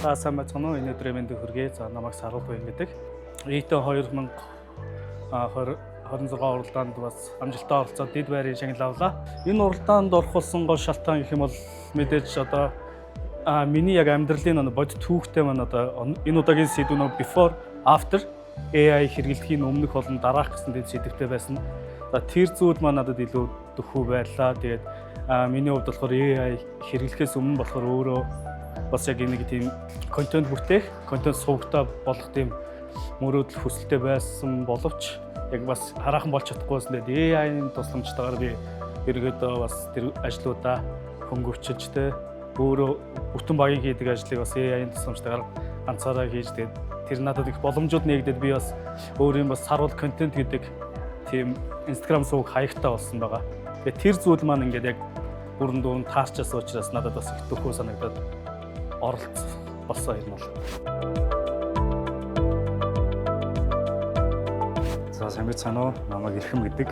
За сайн байцгаана уу? Энэ өдрийн мэндийг хүргэе. За намайг Сарвал Буян гэдэг. Ийтэн 2026 уралдаанд бас амжилттай оролцоод дэд байрын шагнал авлаа. Энэ уралдаанд орох болсон гол шалтгаан гэх юм бол мэдээж одоо миний яг амьдралын бодит түүхтэй маань одоо энэ удаагийн сэдв нь before after AI хэрэглэхийн өмнөх болон дараах гэсэн дэд сэдвтэй байсан. За тэр зүйл маань надад илүү дөхөв байлаа. Тэгээд миний хувьд болохоор AI хэрэглэхээс өмнө болохоор өөрөө бас яг нэг тийм контент бүтээх, контент сувгтай болох тийм мөрөөдөл хүсэлтэй байсан боловч яг бас хараахан болж чадахгүйсэн. Тэгээд AI-ийн тусламжтайгаар би ерөөдөө бас тэр ажлуудаа хөнгөвчилж тэ өөрөө бүтэн багийн хийдэг ажлыг бас AI-ийн тусламжтайгаар ганцаараа хийж тэгээд тэр надад их боломжууд нэгдээд би бас өөрийн бас сарвал контент гэдэг тийм Instagram сувг хаягтай болсон байгаа. Тэгээд тэр зүйл маань ингээд яг бүрэн дүүрэн таарчаас учраас надад бас их дөхөө санагдаад оролцсон болсон юм бол. За сайн байцгаана уу? Намайг Эрхэм гэдэг.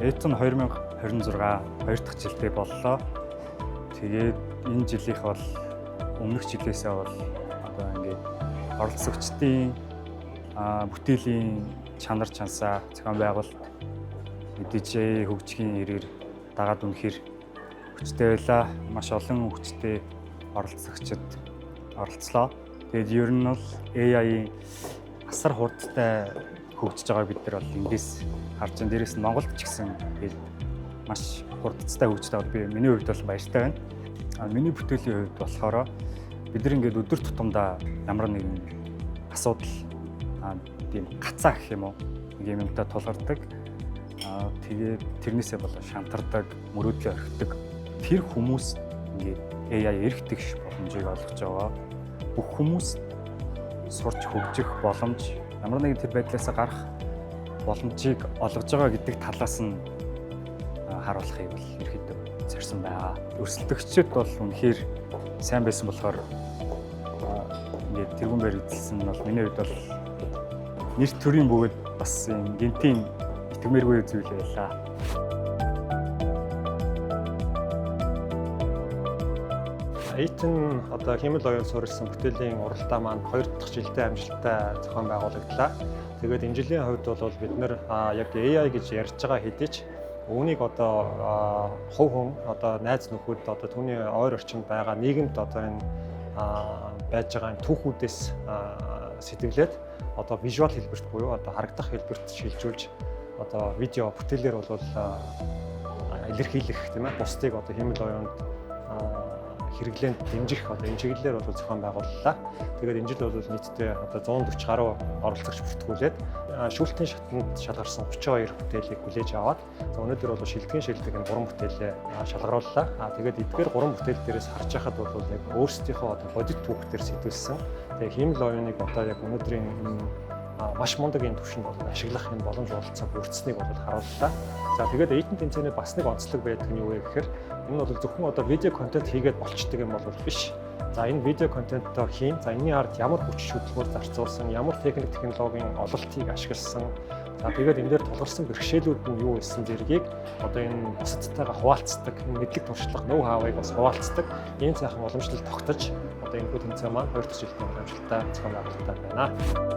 Эйтэн 2026 2 дахь жилдээ боллоо. Тэгээд энэ жилийнх бол өмнөх жилээсээ бол одоо ингээд оролцогчдын бүтээлийн чанар чансаа зохион байгуулалт мэдээж хөгжихийн ирээр дагаад үнэхээр хүчтэй байлаа. Маш олон хүчтэй оролцогчид оролцлоо. Тэгээд ер нь бол AI-ийн асар хурдтай хөгжиж байгааг бид нар бол эндээс харж байна. Дээрээс нь Монголд ч гэсэн маш хурдтай хөгжиж байгааг би миний хувьд бол баяртай байна. Миний бүтээлийн хувьд болохоор бид нар ингээд өдөр тутамдаа ямар нэгэн асуудал тийм гацаа гэх юм уу нэг юмтай тулгардаг. Тэгээд тэрнээсээ болоо шантардаг, мөрөөдлөө орхидог. Тэр хүмүүс ингээд AI эрх тэгш боломжийг олгож байгаа. Бүх хүмүүс сурч хөгжих боломж, ямар нэгэн тэр байдлаас гарах боломжийг олгож байгаа гэдэг талаас нь харуулахыг бол ерөөхдөө зорьсон байгаа. Өрсөлдөгчид бол үнэхээр сайн байсан болохоор ингээд тэргүүн баригдсан нь бол миний хувьд бол нэр төрийн бөгөөд бас юм гинтийн итгэмээргүй зүйл байлаа. Эйтэн одоо хэмэл оюун суурилсан бүтээлийн уралдаа маань 2 дахь жилдээ амжилттай зохион байгуулагдлаа. Тэгээд энэ жилийн хувьд бол бид нэр яг AI гэж ярьж байгаа хэдий ч үүнийг одоо хувь хүн одоо найз нөхөд одоо түүний ойр орчинд байгаа нийгэмд одоо энэ байж байгаа түүхүүдээс сэтгэлээд одоо визуал хэлбэрт буюу одоо харагдах хэлбэрт шилжүүлж одоо видео бүтээлээр бол илэрхийлэх тийм ээ бусдыг одоо хэмэл оюунд хэрэглээнд дэмжих одоо энэ чиглэлээр бол зохион байгууллаа. Тэгээд энэ жил бол нийтдээ одоо 140 гаруй оролцогч бүртгүүлээд шүүлтийн шатанд шалгарсан 32 бүтээлийг хүлээж аваад өнөөдөр бол шилдэгэн шилдэг энэ 3 бүтээлээ шалгарууллаа. Тэгээд эдгээр 3 бүтээл дээрээс харж байхад бол яг өөрсдийнхөө одоо бодит түүхтэр сэтүүлсэн. Тэгээд хэмэл оюуныг одоо яг өнөөдрийн маш мундаг энэ түвшинд бол ашиглах энэ боломж олцсон бүрдсэнийг бол харууллаа. За тэгээд эйтэн тэмцээний бас нэг онцлог байдаг нь юу вэ гэхээр энэ бол зөвхөн одоо видео контент хийгээд болчдөг юм бол биш. За энэ видео контентоо хийн. За энэний ард ямар хүч хөдөлгөөр зарцуулсан, ямар техник технологийн ололтыг ашигласан. За тэгээд энэ дээр тулгарсан бэрхшээлүүд нь юу байсан зэргийг одоо энэ бусадтайгаа хуваалцдаг, энэ мэдлэг туршлага, ноу хавыг бас хуваалцдаг. Ийм сайхан уламжлал тогтож одоо энэ тэмцээн маань 2 дахь жилийн амжилттай зохион байгуулалтаа байна.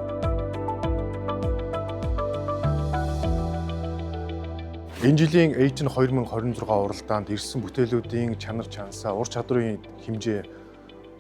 Энэ жилийн Эйтэн 2026 уралдаанд ирсэн бүтээлүүдийн чанар чансаа, ур чадрын хэмжээ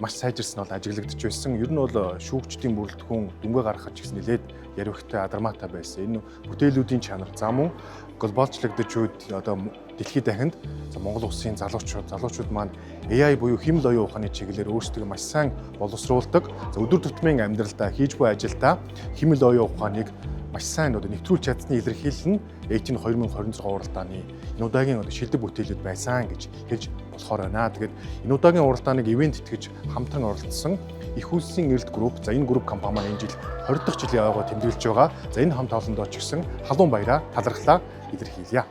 маш сайжирсан бол ажиглагдж байсан. Ер нь бол шүүгчдийн бүрэлдэхүүн дүнгээ гаргахад ч гэсэн нэлээд яривхтай адармаатай байсан. Энэ бүтээлүүдийн чанар за мөн глобалчлагдаж үед одоо дэлхийд дахинд Монгол улсын залуучууд маань AI буюу хэмэл оюун ухааны чиглэлээр өөрсдөө маш сайн боловсруулдаг. Өдөр тутмын амьдралдаа хийж буй ажилдаа хэмэл оюун ухааныг маш сайн одоо нэвтрүүлж чадсны илэрхийлэл нь Эйтэн 2026 уралдааны энэ удаагийн шилдэг бүтээлүүд байсан гэж хэлж болохоор байна. Тэгээд энэ удаагийн уралдааныг ивент итгэж хамтран оролцсон их улсын эрэлт групп, за энэ групп компани маань энэ жил 20 дахь жилийн ойгоо тэмдэглэж байгаа. За энэ хамт олондоо ч гэсэн халуун баяраа талархлаа илэрхийлье.